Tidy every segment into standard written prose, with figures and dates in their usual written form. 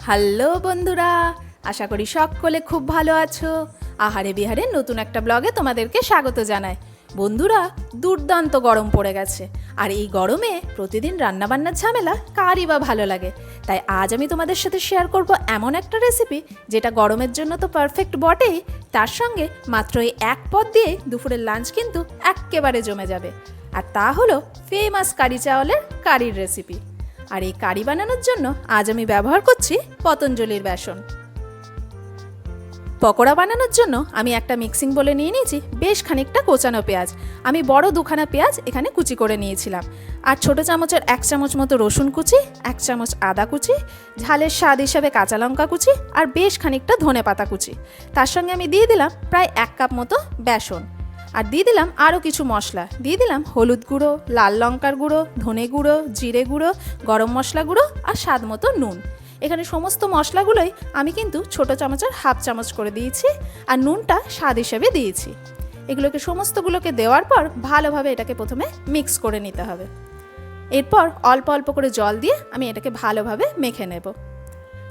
Hello বন্ধুরা, আশা করি সকলে খুব ভালো আছো। আহারে বিহারে নতুন একটা ব্লগে তোমাদেরকে স্বাগত জানাই। বন্ধুরা, দুর্দান্ত গরম পড়ে গেছে, আর এই গরমে প্রতিদিন রান্নাবান্নার ঝামেলা কারই বা ভালো লাগে। তাই আজ আমি তোমাদের সাথে শেয়ার করব এমন একটা রেসিপি যেটা গরমের জন্য তো পারফেক্ট বটেই, তার সঙ্গে মাত্র এই এক পদ দিয়ে দুপুরের লাঞ্চ কিন্তু এক্কেবারে জমে যাবে। আর তা হলো ফেমাস কারি চাওয়ালের কারির রেসিপি। আর এই কারি বানানোর জন্য আজ আমি ব্যবহার করছি পতঞ্জলির বেসন। পকোড়া বানানোর জন্য আমি একটা মিক্সিং বলে নিয়ে নিয়েছি বেশ খানিকটা কোচানো পেঁয়াজ। আমি বড় দুখানা পেঁয়াজ এখানে কুচি করে নিয়েছিলাম, আর ছোট চামচের 1 চামচ মতো রসুন কুচি, 1 চামচ আদা কুচি, ঝালের স্বাদ হিসাবে কাঁচা লঙ্কা কুচি, আর বেশ খানিকটা ধনেপাতা কুচি। তার সঙ্গে আমি দিয়ে দিলাম প্রায় 1 কাপ মতো বেসন, আর দিয়ে দিলাম আরও কিছু মশলা। দিয়ে দিলাম হলুদ গুঁড়ো, লাল লঙ্কার গুঁড়ো, ধনে গুঁড়ো, জিরে গুঁড়ো, গরম মশলা গুঁড়ো, আর স্বাদ মতো নুন। এখানে সমস্ত মশলাগুলোই আমি কিন্তু ছোট চামচের 1/2 চামচ করে দিয়েছি, আর নুনটা স্বাদ হিসেবে দিয়েছি। এগুলোকে সমস্তগুলোকে দেওয়ার পর ভালোভাবে এটাকে প্রথমে মিক্স করে নিতে হবে। এরপর অল্প অল্প করে জল দিয়ে আমি এটাকে ভালোভাবে মেখে নেব।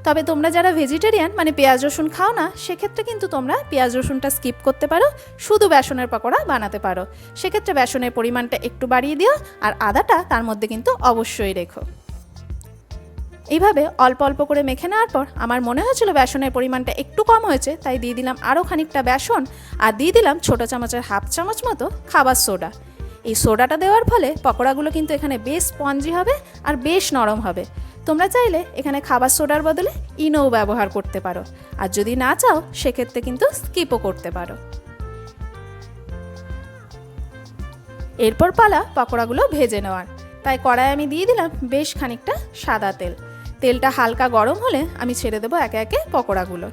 তবে তোমরা যারা ভেজিটেরিয়ান মানে পেঁয়াজ রসুন খাও না, সেক্ষেত্রে কিন্তু তোমরা পেঁয়াজ রসুনটা স্কিপ করতে পারো, শুধু বেসনের পকোড়া বানাতে পারো। সেক্ষেত্রে বেসনের পরিমাণটা একটু বাড়িয়ে দিও, আর আদাটা তার মধ্যে কিন্তু অবশ্যই রেখো। এইভাবে অল্প অল্প করে মেখে নেওয়ার পর আমার মনে হয়েছিল বেসনের পরিমাণটা একটু কম হয়েছে, তাই দিয়ে দিলাম আরও খানিকটা বেসন, আর দিয়ে দিলাম ছোট চামচের 1/2 চামচ মতো খাবার সোডা। এই সোডাটা দেওয়ার ফলে পকোড়াগুলো কিন্তু এখানে বেশ স্পঞ্জি হবে আর বেশ নরম হবে। তোমরা চাইলে এখানে খাবার সোডার বদলে ইনোও ব্যবহার করতে পারো, আর যদি না চাও সেক্ষেত্রে কিন্তু স্কিপও করতে পারো। এরপর পালা পকোড়াগুলো ভেজে নেওয়ার। তাই কড়াই আমি দিয়ে দিলাম বেশ খানিকটা সাদা তেল। তেলটা হালকা গরম হলে আমি ছেড়ে দেবো একে একে পকোড়াগুলো।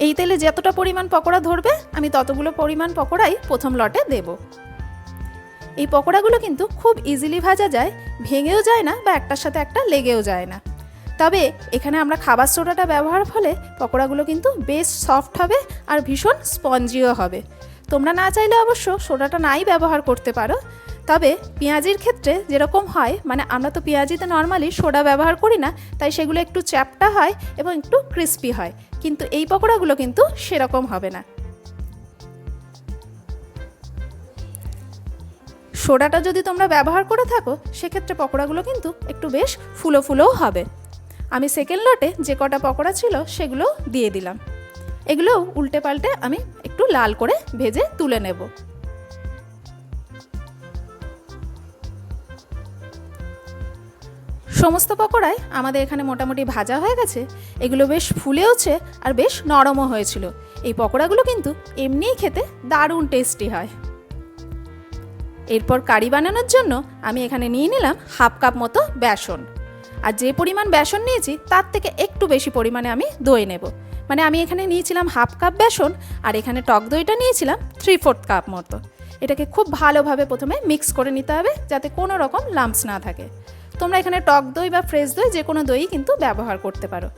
এই তেলে যতটা পরিমাণ পকোড়া ধরবে আমি ততগুলো পরিমাণ পকোড়াই প্রথম লটে দেব। এই পকোড়াগুলো কিন্তু খুব ইজিলি ভাজা যায়, ভেঙেও যায় না বা একটার সাথে একটা লেগেও যায় না। তবে এখানে আমরা খাবার সোডাটা ব্যবহার ফলে পকোড়াগুলো কিন্তু বেশ সফট হবে আর ভীষণ স্পঞ্জিও হবে। তোমরা না চাইলে অবশ্য সোডাটা নাই ব্যবহার করতে পারো। তবে পেঁয়াজির ক্ষেত্রে যেরকম হয়, মানে আমরা তো পেঁয়াজিতে নর্মালি সোডা ব্যবহার করি না, তাই সেগুলো একটু চ্যাপ্টা হয় এবং একটু ক্রিস্পি হয়, কিন্তু এই পকোড়াগুলো কিন্তু সেরকম হবে না। সোডাটা যদি তোমরা ব্যবহার করে থাকো সেক্ষেত্রে পকোড়াগুলো কিন্তু একটু বেশ ফুলো ফুলোও হবে। আমি সেকেন্ড লটে যে কটা পকোড়া ছিল সেগুলো দিয়ে দিলাম। এগুলো উল্টে পাল্টে আমি একটু লাল করে ভেজে তুলে নেব। সমস্ত পকোড়াই আমাদের এখানে মোটামুটি ভাজা হয়ে গেছে। এগুলো বেশ ফুলেওছে আর বেশ নরমও হয়েছিল। এই পকোড়াগুলো কিন্তু এমনিই খেতে দারুণ টেস্টি হয়। এরপর কারি বানানোর জন্য আমি এখানে নিয়ে নিলাম 1/2 কাপ মতো বেসন, আর যে পরিমাণ বেসন নিয়েছি তার থেকে একটু বেশি পরিমাণে আমি দই নেব। মানে আমি এখানে নিয়েছিলাম 1/2 কাপ বেসন, আর এখানে টক দইটা নিয়েছিলাম 3/4 কাপ মতো। এটাকে খুব ভালোভাবে প্রথমে মিক্স করে নিতে হবে যাতে কোনো রকম লাম্পস না থাকে। তোমরা এখানে টক দই বা ফ্রেশ দই যে কোনো দই কিন্তু ব্যবহার করতে পারো।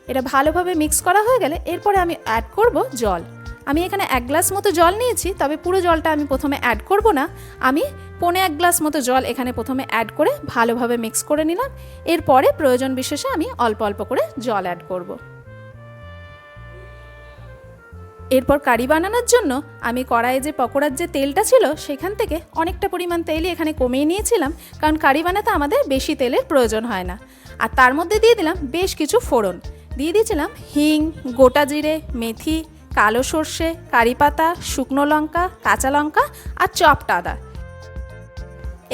এটা ভালোভাবে মিক্স করা হয়ে গেলে এরপরে আমি অ্যাড করব জল। আমি এখানে 1 গ্লাস মতো জল নিয়েছি, তবে পুরো জলটা আমি প্রথমে অ্যাড করব না। আমি 1.25 গ্লাস মতো জল এখানে প্রথমে অ্যাড করে ভালোভাবে মিক্স করে নিলাম। এরপরে প্রয়োজন বিশেষে আমি অল্প অল্প করে জল অ্যাড করব। এরপর কারি বানানোর জন্য আমি কড়াইয়ে যে পকোড়ার যে তেলটা ছিল সেখান থেকে অনেকটা পরিমাণ তেলই এখানে কমিয়ে নিয়েছিলাম, কারণ কারি বানাতে আমাদের বেশি তেলের প্রয়োজন হয় না। আর তার মধ্যে দিয়ে দিলাম বেশ কিছু ফোড়ন। দিয়ে দিয়েছিলাম হিং, গোটা জিরে, মেথি, কালো সর্ষে, কারি পাতা, শুকনো লঙ্কা, কাঁচা লঙ্কা, আর চপড আদা।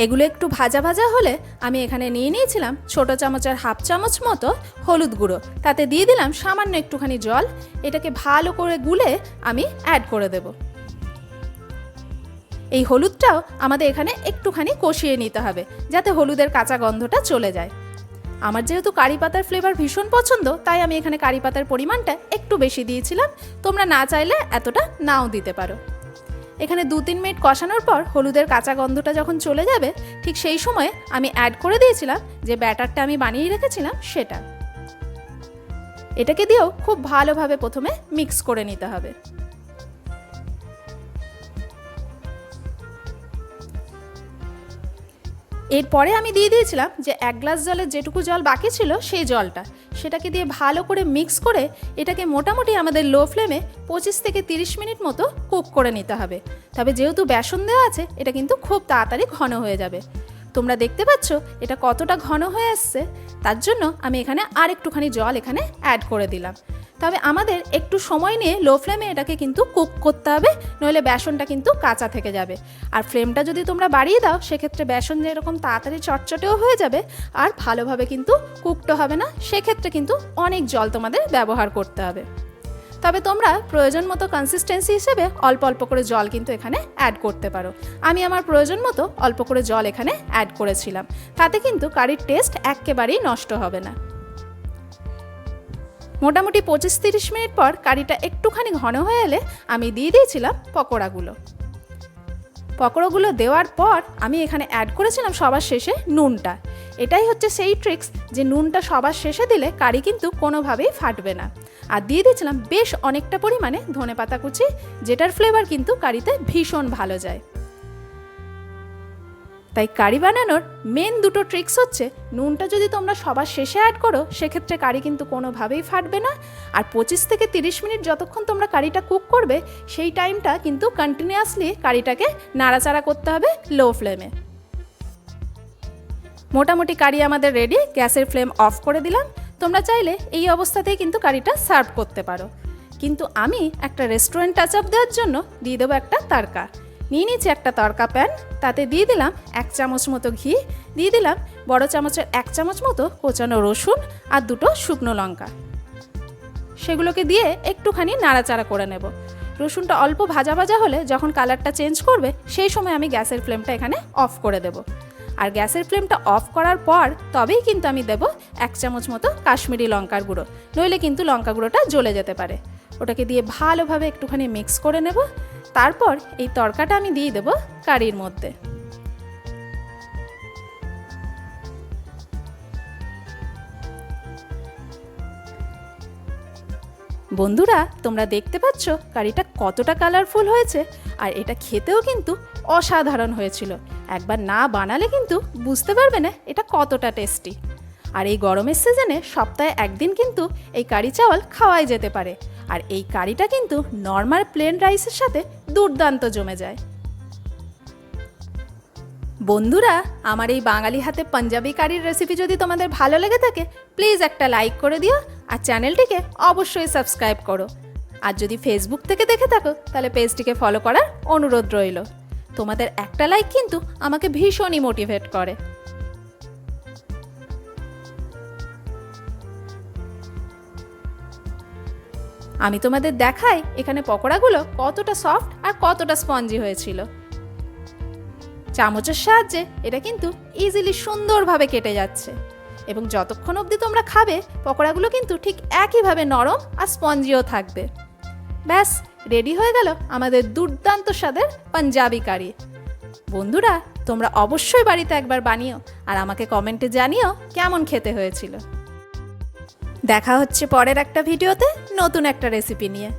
এগুলো একটু ভাজা ভাজা হলে আমি এখানে নিয়ে নিয়েছিলাম ছোট চামচের 1/2 চামচ মতো হলুদ গুঁড়ো। তাতে দিয়ে দিলাম সামান্য একটুখানি জল। এটাকে ভালো করে গুলে আমি অ্যাড করে দেব। এই হলুদটাও আমাদের এখানে একটুখানি কষিয়ে নিতে হবে যাতে হলুদের কাঁচা গন্ধটা চলে যায়। আমার যেহেতু কারি পাতার ফ্লেভার ভীষণ পছন্দ, তাই আমি এখানে কারি পাতার পরিমাণটা একটু বেশি দিয়েছিলাম। তোমরা না চাইলে এতটা নাও দিতে পারো। এখানে 2-3 মিনিট কষানোর পর হলুদের কাঁচা গন্ধটা যখন চলে যাবে, ঠিক সেই সময় আমি অ্যাড করে দিয়েছিলাম যে ব্যাটারটা আমি বানিয়ে রেখেছিলাম সেটা। এটাকে দিয়েও খুব ভালোভাবে প্রথমে মিক্স করে নিতে হবে। এরপরে আমি দিয়ে দিয়েছিলাম যে 1 গ্লাস জলের যেটুকু জল বাকি ছিল সেই জলটা, সেটাকে দিয়ে ভালো করে মিক্স করে এটাকে মোটামুটি আমাদের লো ফ্লেমে 25 থেকে 30 মিনিট মতো কুক করে নিতে হবে। তবে যেহেতু বেসন দেওয়া আছে এটা কিন্তু খুব তাড়াতাড়ি ঘন হয়ে যাবে। তোমরা দেখতে পাচ্ছ এটা কতটা ঘন হয়ে আসছে, তার জন্য আমি এখানে আর একটুখানি জল এখানে অ্যাড করে দিলাম। তবে আমাদের একটু সময় নিয়ে লো ফ্লেমে এটাকে কিন্তু কুক করতে হবে, নইলে বেসনটা কিন্তু কাঁচা থেকে যাবে। আর ফ্লেমটা যদি তোমরা বাড়িয়ে দাও সেক্ষেত্রে বেসন যেরকম তাড়াতাড়ি চটচটেও হয়ে যাবে আর ভালোভাবে কিন্তু কুকটা হবে না, সেক্ষেত্রে কিন্তু অনেক জল তোমাদের ব্যবহার করতে হবে। তবে তোমরা প্রয়োজন মতো কনসিস্টেন্সি হিসেবে অল্প অল্প করে জল কিন্তু এখানে অ্যাড করতে পারো। আমি আমার প্রয়োজন মতো অল্প করে জল এখানে অ্যাড করেছিলাম, তাতে কিন্তু কারির টেস্ট একেবারেই নষ্ট হবে না। মোটামুটি 25-30 মিনিট পর কারিটা একটুখানি ঘন হয়ে এলে আমি দিয়ে দিয়েছিলাম পকোড়াগুলো দেওয়ার পর আমি এখানে অ্যাড করেছিলাম সবার শেষে নুনটা। এটাই হচ্ছে সেই ট্রিক্স যে নুনটা সবার শেষে দিলে কারি কিন্তু কোনোভাবেই ফাটবে না। আর দিয়ে দিয়েছিলাম বেশ অনেকটা পরিমাণে ধনেপাতা কুচি, যেটার ফ্লেভার কিন্তু কারিতে ভীষণ ভালো যায়। তাই কারি বানানোর মেন দুটো ট্রিক্স হচ্ছে নুনটা যদি তোমরা সবার শেষে অ্যাড করো সেক্ষেত্রে কারি কিন্তু কোনোভাবেই ফাটবে না, আর 25 থেকে 30 মিনিট যতক্ষণ তোমরা কারিটা কুক করবে সেই টাইমটা কিন্তু কন্টিনিউয়াসলি কারিটাকে নাড়াচাড়া করতে হবে লো ফ্লেমে। মোটামুটি কারি আমাদের রেডি, গ্যাসের ফ্লেম অফ করে দিলাম। তোমরা চাইলে এই অবস্থাতেই কিন্তু কারিটা সার্ভ করতে পারো, কিন্তু আমি একটা রেস্টুরেন্ট টাচ আপ দেওয়ার জন্য দিয়ে দেবো একটা তড়কা। নিয়ে নিচ্ছি একটা তড়কা প্যান, তাতে দিয়ে দিলাম 1 চামচ মতো ঘি, দিয়ে দিলাম বড় চামচের 1 চামচ মতো কোচানো রসুন আর 2টো শুকনো লঙ্কা। সেগুলোকে দিয়ে একটুখানি নাড়াচাড়া করে নেব। রসুনটা অল্প ভাজা ভাজা হলে যখন কালারটা চেঞ্জ করবে সেই সময় আমি গ্যাসের ফ্লেমটা এখানে অফ করে দেব। আর গ্যাসের ফ্লেমটা অফ করার পর তবেই কিন্তু আমি দেব 1 চামচ মতো কাশ্মীরি লঙ্কার গুঁড়ো, নইলে কিন্তু লঙ্কা গুঁড়োটা জ্বলে যেতে পারে। ওটাকে দিয়ে ভালোভাবে একটুখানি মিক্স করে নেব। তারপর এই তড়কাটা আমি দিয়ে দেব কারির মধ্যে। বন্ধুরা তোমরা দেখতে পাচ্ছ কারিটা কতটা কালারফুল হয়েছে, আর এটা খেতেও কিন্তু অসাধারণ হয়েছিল। একবার না বানালে কিন্তু বুঝতে পারবে না এটা কতটা টেস্টি। আর এই গরমের সিজনে সপ্তাহে একদিন কিন্তু এই কারি চাওয়াল খাওয়াই যেতে পারে, আর এই কারিটা কিন্তু নর্মাল প্লেন রাইসের সাথে দুর্দান্ত জমে যায়। বন্ধুরা আমার এই বাঙালি হাতে পাঞ্জাবি কারির রেসিপি যদি তোমাদের ভালো লেগে থাকে প্লিজ একটা লাইক করে দিও, আর চ্যানেলটিকে অবশ্যই সাবস্ক্রাইব করো। আর যদি ফেসবুক থেকে দেখে থাকো তাহলে পেজটিকে ফলো করার অনুরোধ রইল। তোমাদের একটা লাইক কিন্তু আমাকে ভীষণই মোটিভেট করে। আমি তোমাদের দেখাই এখানে পকোড়াগুলো কতটা সফট আর কতটা স্পঞ্জি হয়েছিল। চামচের সাহায্যে এটা কিন্তু ইজিলি সুন্দরভাবে কেটে যাচ্ছে, এবং যতক্ষণ অবধি তোমরা খাবে পকোড়াগুলো কিন্তু ঠিক একইভাবে নরম আর স্পঞ্জিও থাকবে। ব্যাস রেডি হয়ে গেল আমাদের দুর্দান্ত স্বাদের পাঞ্জাবি কারি। বন্ধুরা তোমরা অবশ্যই বাড়িতে একবার বানিও আর আমাকে কমেন্টে জানিও কেমন খেতে হয়েছিল। দেখা হচ্ছে পরের একটা ভিডিওতে নতুন একটা রেসিপি নিয়ে।